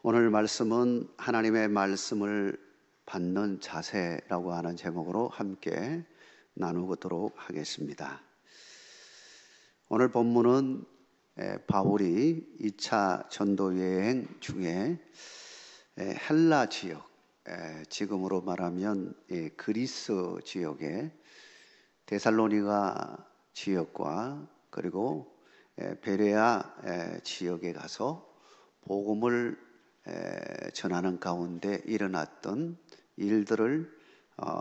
오늘 말씀은 하나님의 말씀을 받는 자세라고 하는 제목으로 함께 나누도록 하겠습니다. 오늘 본문은 바울이 2차 전도 여행 중에 헬라 지역, 지금으로 말하면 그리스 지역의 데살로니가 지역과 그리고 베레아 지역에 가서 복음을 전하는 가운데 일어났던 일들을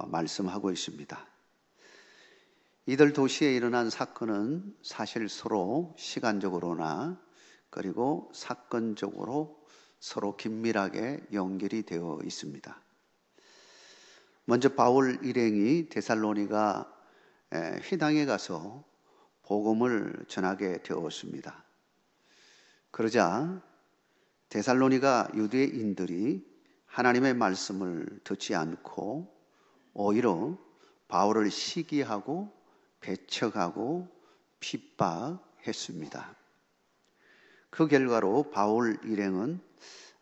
말씀하고 있습니다. 이들 도시에 일어난 사건은 사실 서로 시간적으로나 그리고 사건적으로 서로 긴밀하게 연결이 되어 있습니다. 먼저 바울 일행이 데살로니가 회당에 가서 복음을 전하게 되었습니다. 그러자 데살로니가 유대인들이 하나님의 말씀을 듣지 않고 오히려 바울을 시기하고 배척하고 핍박했습니다. 그 결과로 바울 일행은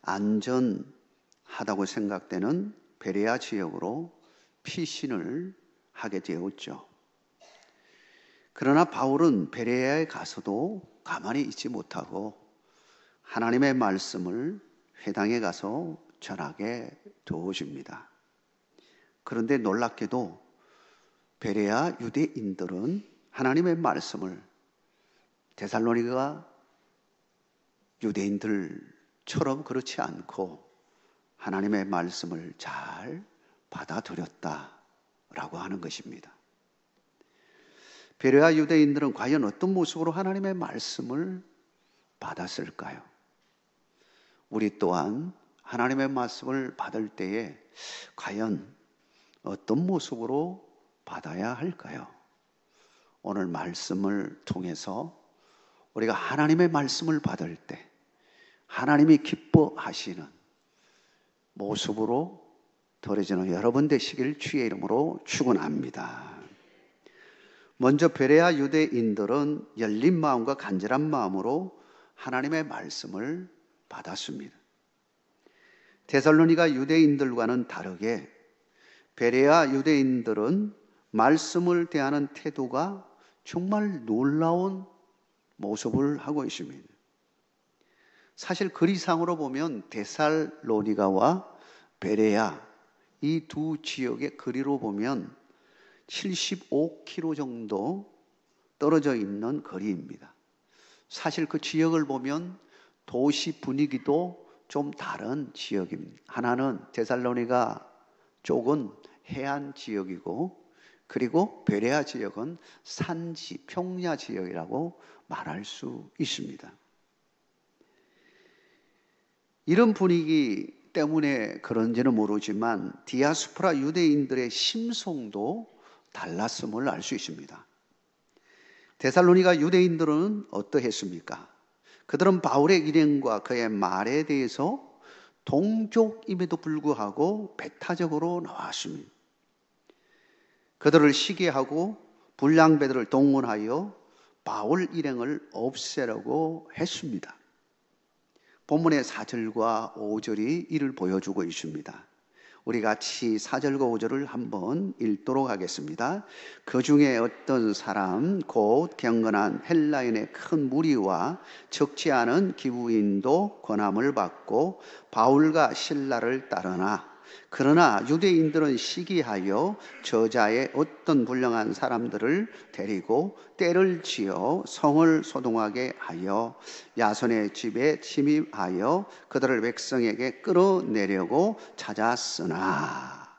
안전하다고 생각되는 베레아 지역으로 피신을 하게 되었죠. 그러나 바울은 베레아에 가서도 가만히 있지 못하고 하나님의 말씀을 회당에 가서 전하게 되어집니다. 그런데 놀랍게도 베레아 유대인들은 하나님의 말씀을 데살로니가 유대인들처럼 그렇지 않고 하나님의 말씀을 잘 받아들였다라고 하는 것입니다. 베레아 유대인들은 과연 어떤 모습으로 하나님의 말씀을 받았을까요? 우리 또한 하나님의 말씀을 받을 때에 과연 어떤 모습으로 받아야 할까요? 오늘 말씀을 통해서 우리가 하나님의 말씀을 받을 때 하나님이 기뻐하시는 모습으로 더러지는 여러분 되시길 주의 이름으로 축원합니다. 먼저 베레아 유대인들은 열린 마음과 간절한 마음으로 하나님의 말씀을 받았습니다. 데살로니가 유대인들과는 다르게 베레아 유대인들은 말씀을 대하는 태도가 정말 놀라운 모습을 하고 있습니다. 사실 거리상으로 보면 데살로니가와 베레아 이 두 지역의 거리로 보면 75km 정도 떨어져 있는 거리입니다. 사실 그 지역을 보면 도시 분위기도 좀 다른 지역입니다. 하나는 데살로니가 쪽은 해안 지역이고 그리고 베레아 지역은 산지, 평야 지역이라고 말할 수 있습니다. 이런 분위기 때문에 그런지는 모르지만 디아스포라 유대인들의 심성도 달랐음을 알 수 있습니다. 데살로니가 유대인들은 어떠했습니까? 그들은 바울의 일행과 그의 말에 대해서 동족임에도 불구하고 배타적으로 나왔습니다. 그들을 시기하고 불량배들을 동원하여 바울 일행을 없애려고 했습니다. 본문의 4절과 5절이 이를 보여주고 있습니다. 우리 같이 4절과 5절을 한번 읽도록 하겠습니다. 그 중에 어떤 사람 곧 경건한 헬라인의 큰 무리와 적지 않은 기부인도 권함을 받고 바울과 실라를 따르나 그러나 유대인들은 시기하여 저자의 어떤 불량한 사람들을 데리고 떼를 지어 성을 소동하게 하여 야손의 집에 침입하여 그들을 백성에게 끌어내려고 찾았으나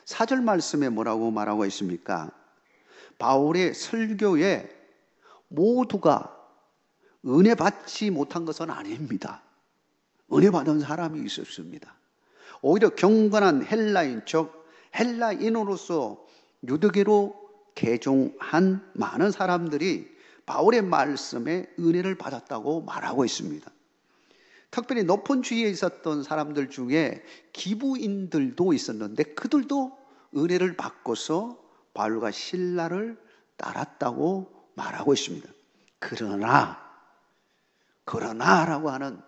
4절 말씀에 뭐라고 말하고 있습니까? 바울의 설교에 모두가 은혜 받지 못한 것은 아닙니다. 은혜 받은 사람이 있었습니다. 오히려 경건한 헬라인, 즉 헬라인으로서 유대교로 개종한 많은 사람들이 바울의 말씀에 은혜를 받았다고 말하고 있습니다. 특별히 높은 지위에 있었던 사람들 중에 기부인들도 있었는데 그들도 은혜를 받고서 바울과 실라를 따랐다고 말하고 있습니다. 그러나라고 하는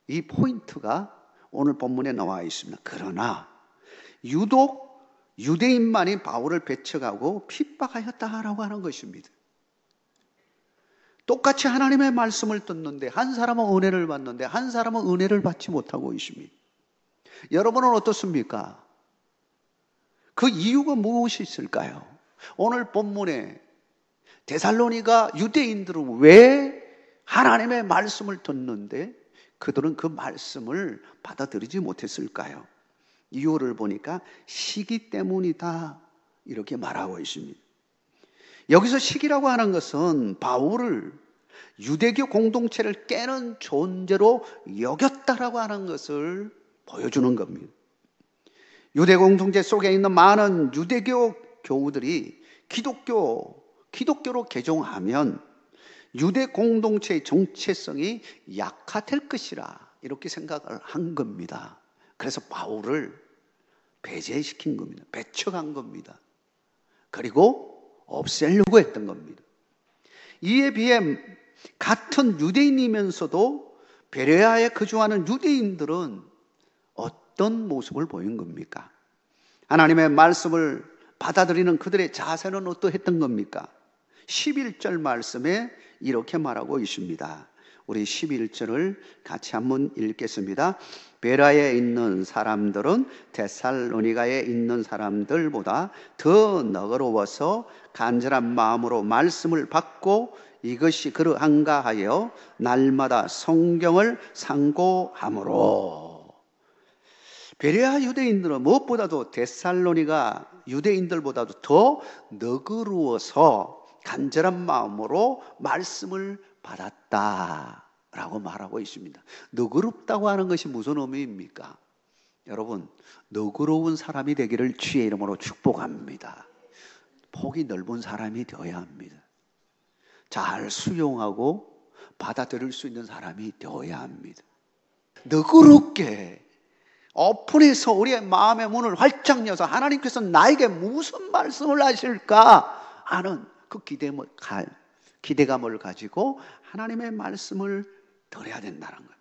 이 포인트가 오늘 본문에 나와 있습니다. 그러나 유독 유대인만이 바울을 배척하고 핍박하였다라고 하는 것입니다. 똑같이 하나님의 말씀을 듣는데 한 사람은 은혜를 받는데 한 사람은 은혜를 받지 못하고 있습니다. 여러분은 어떻습니까? 그 이유가 무엇이 있을까요? 오늘 본문에 데살로니가 유대인들은 왜 하나님의 말씀을 듣는데 그들은 그 말씀을 받아들이지 못했을까요? 이유를 보니까 시기 때문이다 이렇게 말하고 있습니다. 여기서 시기라고 하는 것은 바울을 유대교 공동체를 깨는 존재로 여겼다라고 하는 것을 보여주는 겁니다. 유대 공동체 속에 있는 많은 유대교 교우들이 기독교로 개종하면 유대 공동체의 정체성이 약화될 것이라 이렇게 생각을 한 겁니다. 그래서 바울을 배제시킨 겁니다. 배척한 겁니다. 그리고 없애려고 했던 겁니다. 이에 비해 같은 유대인이면서도 베레아에 거주하는 유대인들은 어떤 모습을 보인 겁니까? 하나님의 말씀을 받아들이는 그들의 자세는 어떠했던 겁니까? 11절 말씀에 이렇게 말하고 있습니다. 우리 11절을 같이 한번 읽겠습니다. 베라에 있는 사람들은 데살로니가에 있는 사람들보다 더 너그러워서 간절한 마음으로 말씀을 받고 이것이 그러한가 하여 날마다 성경을 상고하므로. 베레아 유대인들은 무엇보다도 데살로니가 유대인들보다도 더 너그러워서 간절한 마음으로 말씀을 받았다라고 말하고 있습니다. 너그럽다고 하는 것이 무슨 의미입니까? 여러분, 너그러운 사람이 되기를 주의 이름으로 축복합니다. 폭이 넓은 사람이 되어야 합니다. 잘 수용하고 받아들일 수 있는 사람이 되어야 합니다. 너그럽게 오픈해서 우리의 마음의 문을 활짝 여서 하나님께서 나에게 무슨 말씀을 하실까 하는 그 기대감을 가지고 하나님의 말씀을 들어야 된다는 거예요.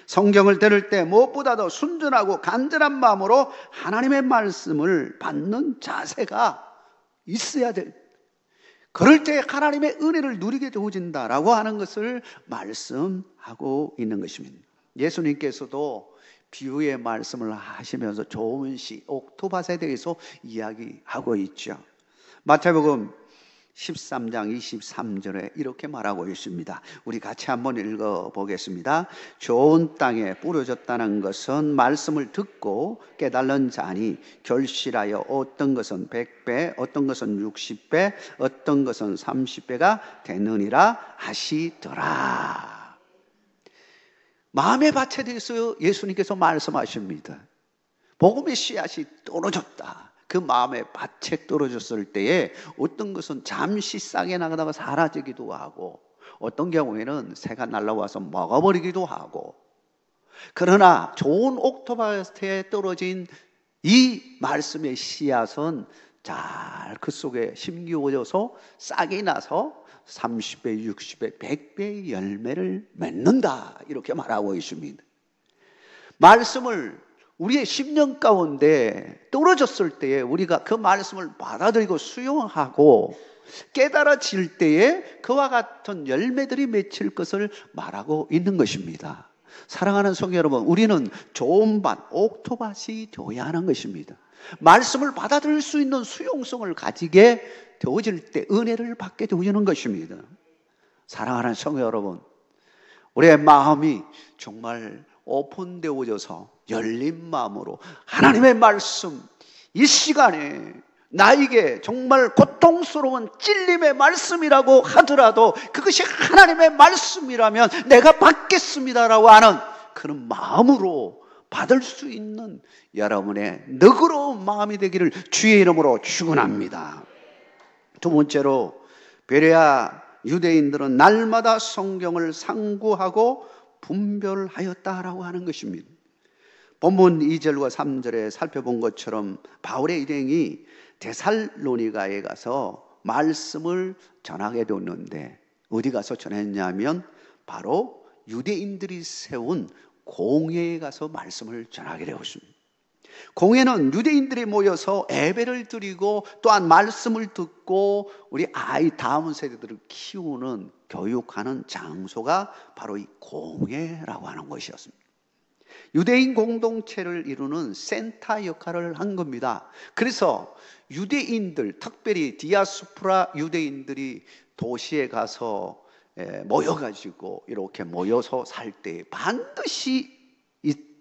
성경을 들을 때 무엇보다도 순전하고 간절한 마음으로 하나님의 말씀을 받는 자세가 있어야 될, 그럴 때 하나님의 은혜를 누리게 되어진다라고 하는 것을 말씀하고 있는 것입니다. 예수님께서도 비유의 말씀을 하시면서 좋은 시 옥토밭에 대해서 이야기하고 있죠. 마태복음 13장 23절에 이렇게 말하고 있습니다. 우리 같이 한번 읽어보겠습니다. 좋은 땅에 뿌려졌다는 것은 말씀을 듣고 깨달은 자니 결실하여 어떤 것은 100배, 어떤 것은 60배, 어떤 것은 30배가 되느니라 하시더라. 마음의 밭에 대해서 예수님께서 말씀하십니다. 복음의 씨앗이 떨어졌다. 그 마음의 밭에 떨어졌을 때에 어떤 것은 잠시 싹이 나가다가 사라지기도 하고 어떤 경우에는 새가 날아와서 먹어버리기도 하고, 그러나 좋은 옥토밭에 떨어진 이 말씀의 씨앗은 잘 그 속에 심기워져서 싹이 나서 30배, 60배, 100배의 열매를 맺는다 이렇게 말하고 있습니다. 말씀을 우리의 심령 가운데 떨어졌을 때에 우리가 그 말씀을 받아들이고 수용하고 깨달아질 때에 그와 같은 열매들이 맺힐 것을 말하고 있는 것입니다. 사랑하는 성도 여러분, 우리는 좋은 밭, 옥토밭이 되어야 하는 것입니다. 말씀을 받아들일 수 있는 수용성을 가지게 되어질 때 은혜를 받게 되어지는 것입니다. 사랑하는 성도 여러분, 우리의 마음이 정말 오픈되어져서 열린 마음으로 하나님의 말씀, 이 시간에 나에게 정말 고통스러운 찔림의 말씀이라고 하더라도 그것이 하나님의 말씀이라면 내가 받겠습니다라고 하는 그런 마음으로 받을 수 있는 여러분의 너그러운 마음이 되기를 주의 이름으로 축원합니다. 두 번째로, 베레아 유대인들은 날마다 성경을 상고하고 분별하였다라고 하는 것입니다. 본문 2절과 3절에 살펴본 것처럼 바울의 일행이 데살로니가에 가서 말씀을 전하게 되었는데 어디 가서 전했냐면 바로 유대인들이 세운 공회에 가서 말씀을 전하게 되었습니다. 공회는 유대인들이 모여서 예배를 드리고 또한 말씀을 듣고 우리 다음 세대들을 키우는 교육하는 장소가 바로 이 공회라고 하는 것이었습니다. 유대인 공동체를 이루는 센터 역할을 한 겁니다. 그래서 유대인들, 특별히 디아스포라 유대인들이 도시에 가서 모여가지고 이렇게 모여서 살 때 반드시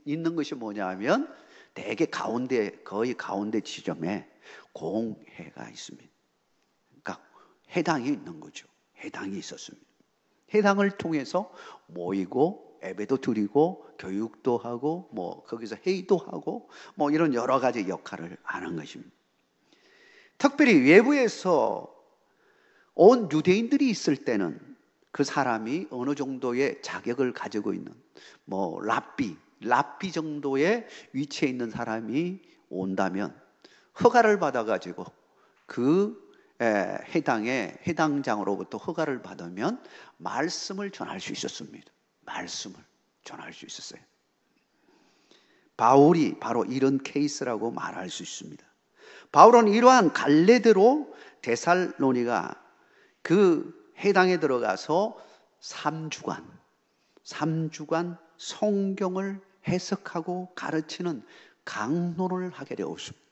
있는 것이 뭐냐면 대개 거의 가운데 지점에 공회가 있습니다. 그러니까 회당이 있는 거죠. 회당이 있었습니다. 회당을 통해서 모이고 예배도 드리고 교육도 하고 거기서 회의도 하고 이런 여러 가지 역할을 하는 것입니다. 특별히 외부에서 온 유대인들이 있을 때는 그 사람이 어느 정도의 자격을 가지고 있는 랍비 정도의 위치에 있는 사람이 온다면 허가를 받아가지고 그 해당장으로부터 허가를 받으면 말씀을 전할 수 있었습니다. 말씀을 전할 수 있었어요. 바울이 바로 이런 케이스라고 말할 수 있습니다. 바울은 이러한 갈래대로 데살로니가 그 해당에 들어가서 3주간 성경을 해석하고 가르치는 강론을 하게 되었습니다.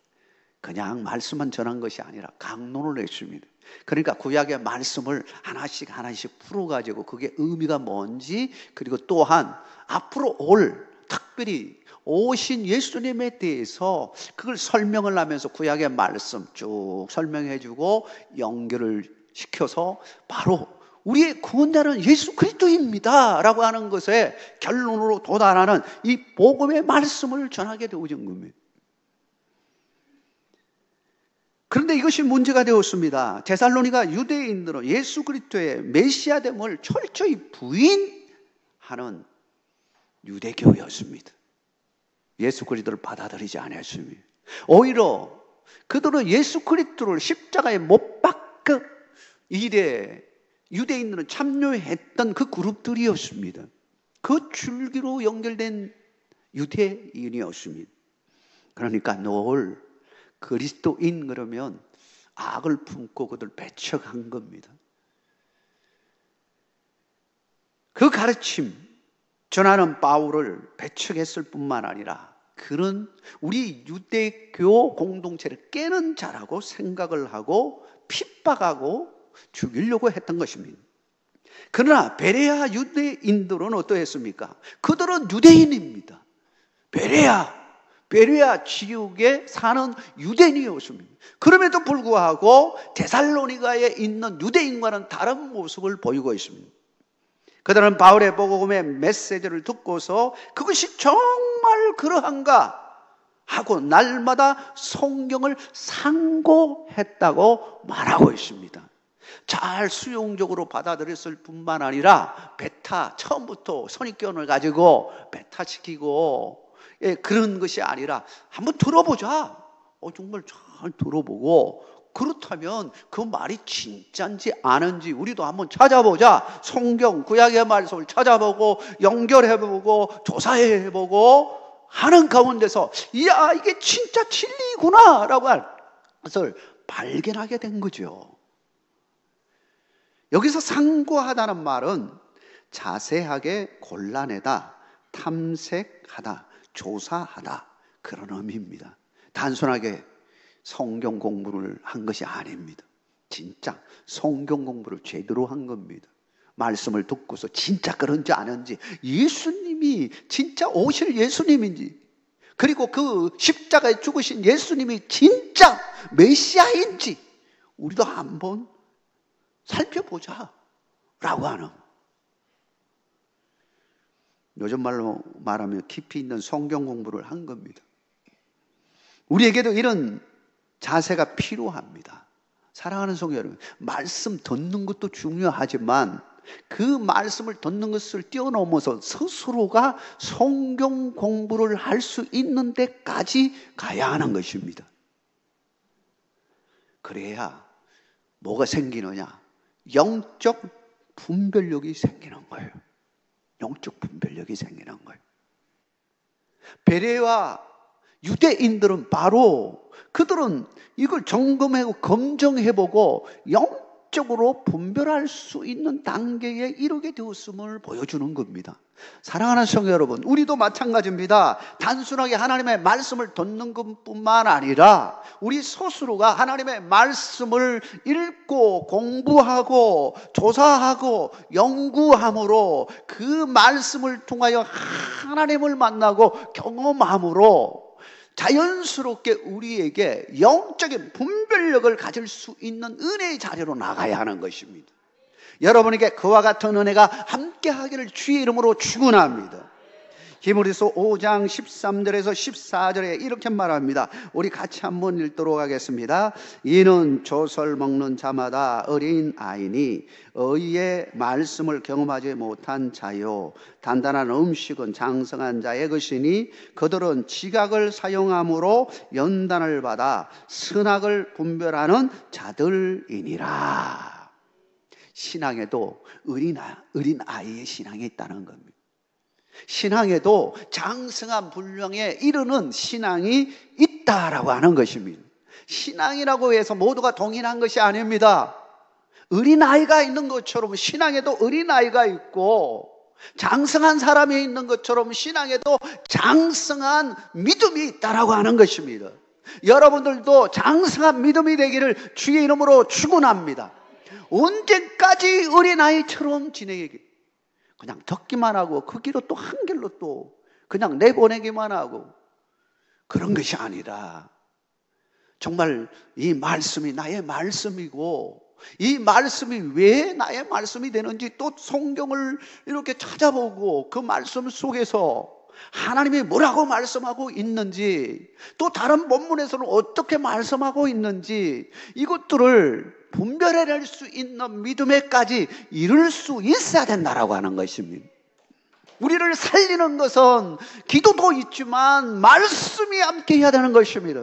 그냥 말씀만 전한 것이 아니라 강론을 했습니다. 그러니까 구약의 말씀을 하나씩 풀어가지고 그게 의미가 뭔지, 그리고 또한 앞으로 특별히 오신 예수님에 대해서 그걸 설명을 하면서 구약의 말씀 쭉 설명해주고 연결을 시켜서 바로 우리의 구원자는 예수 그리스도입니다 라고 하는 것에 결론으로 도달하는 이 복음의 말씀을 전하게 되어진 겁니다. 그런데 이것이 문제가 되었습니다. 데살로니가 유대인들은 예수 그리스도의 메시아됨을 철저히 부인하는 유대교였습니다. 예수 그리스도를 받아들이지 않았습니다. 오히려 그들은 예수 그리스도를 십자가에 못 박그 일에 유대인들은 참여했던 그 그룹들이었습니다. 그 줄기로 연결된 유대인이었습니다. 그러니까 늘 그리스도인 그러면 악을 품고 그들 배척한 겁니다. 그 가르침 전하는 바울을 배척했을 뿐만 아니라 그는 우리 유대교 공동체를 깨는 자라고 생각을 하고 핍박하고 죽이려고 했던 것입니다. 그러나 베레아 유대인들은 어떠했습니까? 그들은 유대인입니다. 베레아 지역에 사는 유대인이었습니다. 그럼에도 불구하고 데살로니가에 있는 유대인과는 다른 모습을 보이고 있습니다. 그들은 바울의 복음의 메시지를 듣고서 그것이 정말 그러한가 하고 날마다 성경을 상고했다고 말하고 있습니다. 잘 수용적으로 받아들였을 뿐만 아니라 처음부터 선입견을 가지고 베타시키고 그런 것이 아니라 한번 들어보자. 정말 잘 들어보고 그렇다면 그 말이 진짜인지 아닌지 우리도 한번 찾아보자. 성경 구약의 말씀을 찾아보고 연결해보고 조사해보고 하는 가운데서 이야 이게 진짜 진리구나 라고 할 것을 발견하게 된 거죠. 여기서 상고하다는 말은 자세하게 골라내다, 탐색하다, 조사하다 그런 의미입니다. 단순하게 성경 공부를 한 것이 아닙니다. 진짜 성경 공부를 제대로 한 겁니다. 말씀을 듣고서 진짜 그런지 아닌지, 예수님이 진짜 오실 예수님인지, 그리고 그 십자가에 죽으신 예수님이 진짜 메시아인지 우리도 한번 살펴보자 라고 하는, 요즘 말로 말하면 깊이 있는 성경 공부를 한 겁니다. 우리에게도 이런 자세가 필요합니다. 사랑하는 성도 여러분, 말씀 듣는 것도 중요하지만 그 말씀을 듣는 것을 뛰어넘어서 스스로가 성경 공부를 할 수 있는 데까지 가야 하는 것입니다. 그래야 뭐가 생기느냐? 영적 분별력이 생기는 거예요. 영적 분별력이 생기는 거예요. 베레와 유대인들은 바로 그들은 이걸 점검하고 검증해보고 영적으로 분별할 수 있는 단계에 이르게 되었음을 보여주는 겁니다. 사랑하는 성도 여러분, 우리도 마찬가지입니다. 단순하게 하나님의 말씀을 듣는 것뿐만 아니라 우리 스스로가 하나님의 말씀을 읽고 공부하고 조사하고 연구함으로 그 말씀을 통하여 하나님을 만나고 경험함으로 자연스럽게 우리에게 영적인 분별력을 가질 수 있는 은혜의 자리로 나가야 하는 것입니다. 여러분에게 그와 같은 은혜가 함께하기를 주의 이름으로 축원합니다. 히브리서 5장 13절에서 14절에 이렇게 말합니다. 우리 같이 한번 읽도록 하겠습니다. 이는 젖을 먹는 자마다 어린 아이니 의의 말씀을 경험하지 못한 자요 단단한 음식은 장성한 자의 것이니 그들은 지각을 사용함으로 연단을 받아 선악을 분별하는 자들이니라. 신앙에도 어린 아이의 신앙이 있다는 겁니다. 신앙에도 장성한 분량에 이르는 신앙이 있다라고 하는 것입니다. 신앙이라고 해서 모두가 동일한 것이 아닙니다. 어린아이가 있는 것처럼 신앙에도 어린아이가 있고 장성한 사람이 있는 것처럼 신앙에도 장성한 믿음이 있다라고 하는 것입니다. 여러분들도 장성한 믿음이 되기를 주의 이름으로 축원합니다. 언제까지 어린아이처럼 지내기 그냥 듣기만 하고 그 길로 또 한 길로 또 그냥 내보내기만 하고 그런 것이 아니라 정말 이 말씀이 나의 말씀이고 이 말씀이 왜 나의 말씀이 되는지 또 성경을 이렇게 찾아보고 그 말씀 속에서 하나님이 뭐라고 말씀하고 있는지 또 다른 본문에서는 어떻게 말씀하고 있는지 이것들을 분별해낼 수 있는 믿음에까지 이룰 수 있어야 된다라고 하는 것입니다. 우리를 살리는 것은 기도도 있지만 말씀이 함께 해야 되는 것입니다.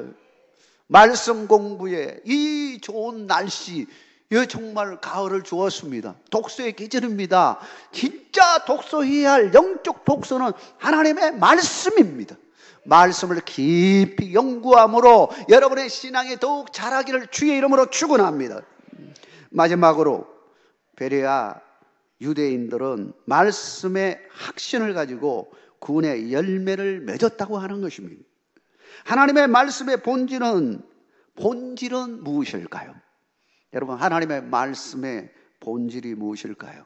말씀 공부에 이 좋은 날씨 정말 가을을 주었습니다. 독서의 계절입니다. 진짜 독서해야 할 영적 독서는 하나님의 말씀입니다. 말씀을 깊이 연구함으로 여러분의 신앙이 더욱 자라기를 주의 이름으로 축원합니다. 마지막으로 베레아 유대인들은 말씀의 확신을 가지고 구원의 열매를 맺었다고 하는 것입니다. 하나님의 말씀의 본질은 무엇일까요? 여러분, 하나님의 말씀의 본질이 무엇일까요?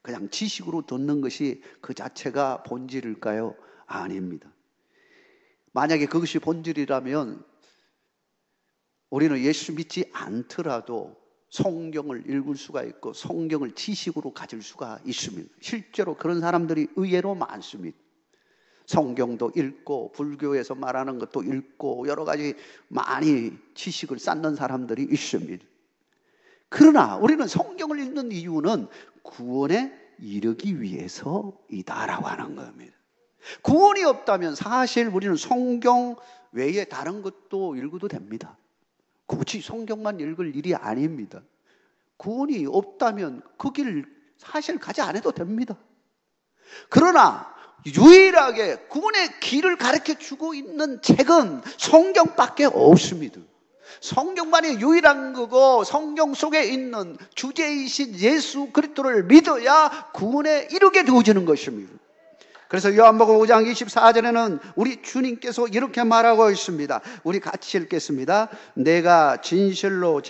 그냥 지식으로 듣는 것이 그 자체가 본질일까요? 아닙니다. 만약에 그것이 본질이라면 우리는 예수 믿지 않더라도 성경을 읽을 수가 있고 성경을 지식으로 가질 수가 있습니다. 실제로 그런 사람들이 의외로 많습니다. 성경도 읽고 불교에서 말하는 것도 읽고 여러 가지 많이 지식을 쌓는 사람들이 있습니다. 그러나 우리는 성경을 읽는 이유는 구원에 이르기 위해서이다라고 하는 겁니다. 구원이 없다면 사실 우리는 성경 외에 다른 것도 읽어도 됩니다. 굳이 성경만 읽을 일이 아닙니다. 구원이 없다면 그 길 사실 가지 않아도 됩니다. 그러나 유일하게 구원의 길을 가르쳐주고 있는 책은 성경밖에 없습니다. 성경만이 유일한 거고 성경 속에 있는 주제이신 예수 그리스도를 믿어야 구원에 이르게 되어지는 것입니다. 그래서 요한복음 5장 24절에는 우리 주님께서 이렇게 말하고 있습니다. 우리 같이 읽겠습니다. 내가 진실로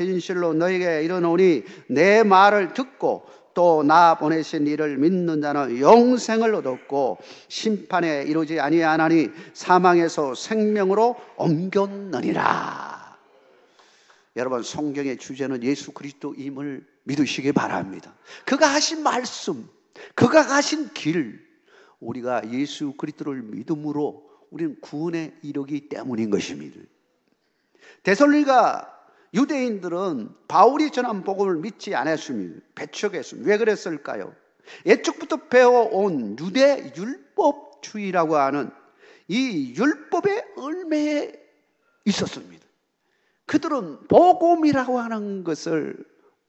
너에게 이르노니 내 말을 듣고 또 나 보내신 이를 믿는 자는 영생을 얻었고 심판에 이르지 아니하나니 사망에서 생명으로 옮겼느니라. 여러분, 성경의 주제는 예수 그리스도임을 믿으시기 바랍니다. 그가 하신 말씀, 그가 가신 길, 우리가 예수 그리스도를 믿음으로 우리는 구원에 이르기 때문인 것입니다. 데살로니가 유대인들은 바울이 전한 복음을 믿지 않았습니다. 배척했습니다. 왜 그랬을까요? 애초부터 배워온 유대 율법주의라고 하는 이 율법의 얽매에 있었습니다. 그들은 복음이라고 하는 것을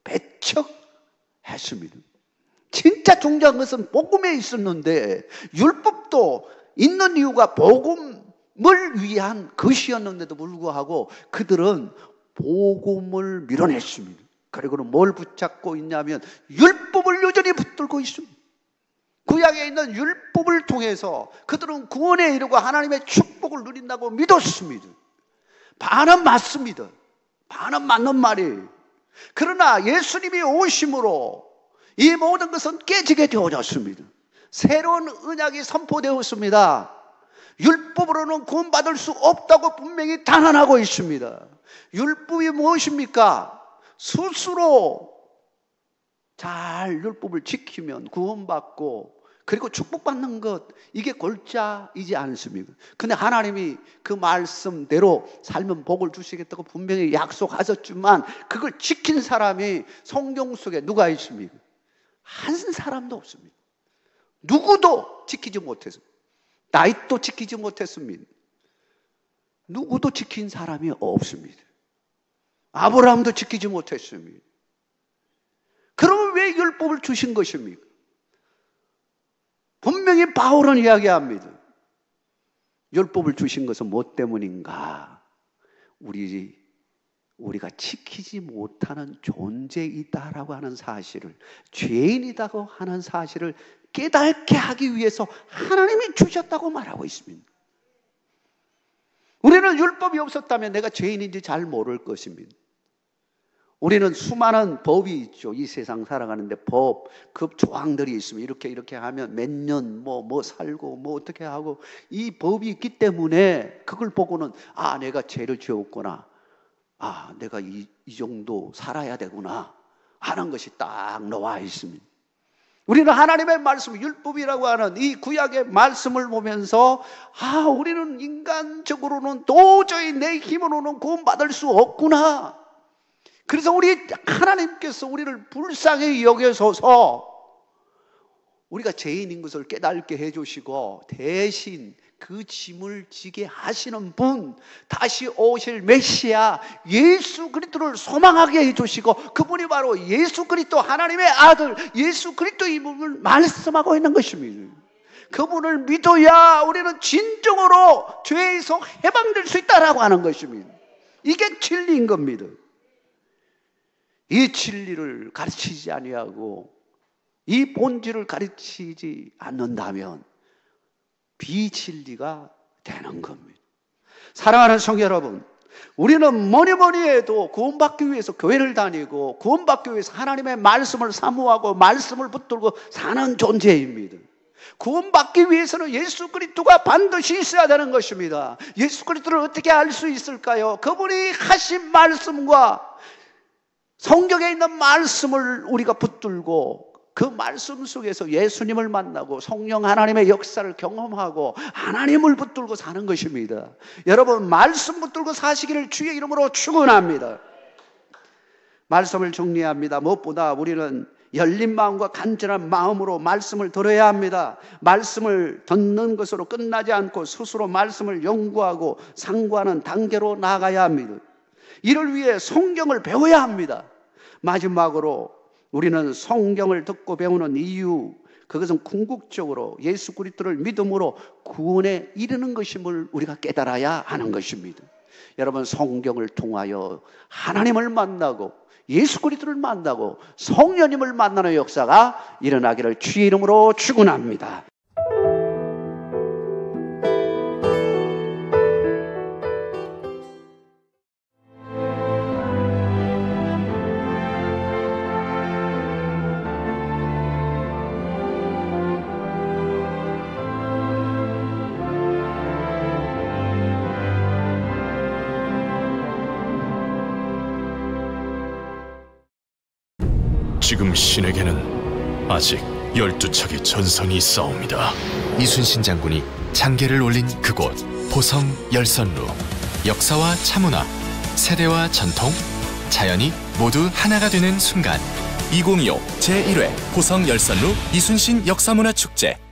배척했습니다. 진짜 중요한 것은 복음에 있었는데 율법도 있는 이유가 복음을 위한 것이었는데도 불구하고 그들은 복음을 밀어냈습니다. 그리고는 뭘 붙잡고 있냐면 율법을 여전히 붙들고 있습니다. 구약에 있는 율법을 통해서 그들은 구원에 이르고 하나님의 축복을 누린다고 믿었습니다. 반은 맞습니다. 반은 맞는 말이에요. 그러나 예수님이 오심으로 이 모든 것은 깨지게 되어졌습니다. 새로운 언약이 선포되었습니다. 율법으로는 구원받을 수 없다고 분명히 단언하고 있습니다. 율법이 무엇입니까? 스스로 잘 율법을 지키면 구원받고 그리고 축복받는 것, 이게 골자이지 않습니까? 근데 하나님이 그 말씀대로 살면 복을 주시겠다고 분명히 약속하셨지만 그걸 지킨 사람이 성경 속에 누가 있습니까? 한 사람도 없습니다. 누구도 지키지 못했습니다. 다윗도 지키지 못했습니다. 누구도 지킨 사람이 없습니다. 아브라함도 지키지 못했습니다. 그러면 왜 율법을 주신 것입니까? 분명히 바울은 이야기합니다. 율법을 주신 것은 무엇 때문인가? 우리가 지키지 못하는 존재이다라고 하는 사실을, 죄인이라고 하는 사실을 깨닫게 하기 위해서 하나님이 주셨다고 말하고 있습니다. 우리는 율법이 없었다면 내가 죄인인지 잘 모를 것입니다. 우리는 수많은 법이 있죠. 이 세상 살아가는데 법, 그 조항들이 있으면 이렇게 하면 몇 년 뭐 살고 뭐 어떻게 하고, 이 법이 있기 때문에 그걸 보고는 내가 죄를 지었구나, 내가 이 정도 살아야 되구나 하는 것이 딱 나와 있습니다. 우리는 하나님의 말씀, 율법이라고 하는 이 구약의 말씀을 보면서 우리는 인간적으로는 도저히 내 힘으로는 구원받을 수 없구나. 그래서 하나님께서 우리를 불쌍히 여겨서서 우리가 죄인인 것을 깨닫게 해주시고 대신 그 짐을 지게 하시는 분, 다시 오실 메시아 예수 그리스도를 소망하게 해주시고, 그분이 바로 예수 그리스도 하나님의 아들 예수 그리스도임을 말씀하고 있는 것입니다. 그분을 믿어야 우리는 진정으로 죄에서 해방될 수 있다라고 하는 것입니다. 이게 진리인 겁니다. 이 진리를 가르치지 아니하고 이 본질을 가르치지 않는다면 비진리가 되는 겁니다. 사랑하는 성도 여러분, 우리는 뭐니 해도 구원받기 위해서 교회를 다니고 구원받기 위해서 하나님의 말씀을 사모하고 말씀을 붙들고 사는 존재입니다. 구원받기 위해서는 예수 그리스도가 반드시 있어야 되는 것입니다. 예수 그리스도를 어떻게 알 수 있을까요? 그분이 하신 말씀과 성경에 있는 말씀을 우리가 붙들고 그 말씀 속에서 예수님을 만나고 성령 하나님의 역사를 경험하고 하나님을 붙들고 사는 것입니다. 여러분, 말씀 붙들고 사시기를 주의 이름으로 축원합니다. 말씀을 정리합니다. 무엇보다 우리는 열린 마음과 간절한 마음으로 말씀을 들어야 합니다. 말씀을 듣는 것으로 끝나지 않고 스스로 말씀을 연구하고 상고하는 단계로 나아가야 합니다. 이를 위해 성경을 배워야 합니다. 마지막으로 우리는 성경을 듣고 배우는 이유, 그것은 궁극적으로 예수 그리스도를 믿음으로 구원에 이르는 것임을 우리가 깨달아야 하는 것입니다. 여러분, 성경을 통하여 하나님을 만나고 예수 그리스도를 만나고 성령님을 만나는 역사가 일어나기를 주의 이름으로 축원합니다. 지금 신에게는 아직 12척의 전선이 있사옵니다. 이순신 장군이 장계를 올린 그곳, 보성 열선루. 역사와 차문화, 세대와 전통, 자연이 모두 하나가 되는 순간. 2025 제1회 보성 열선루 이순신 역사문화축제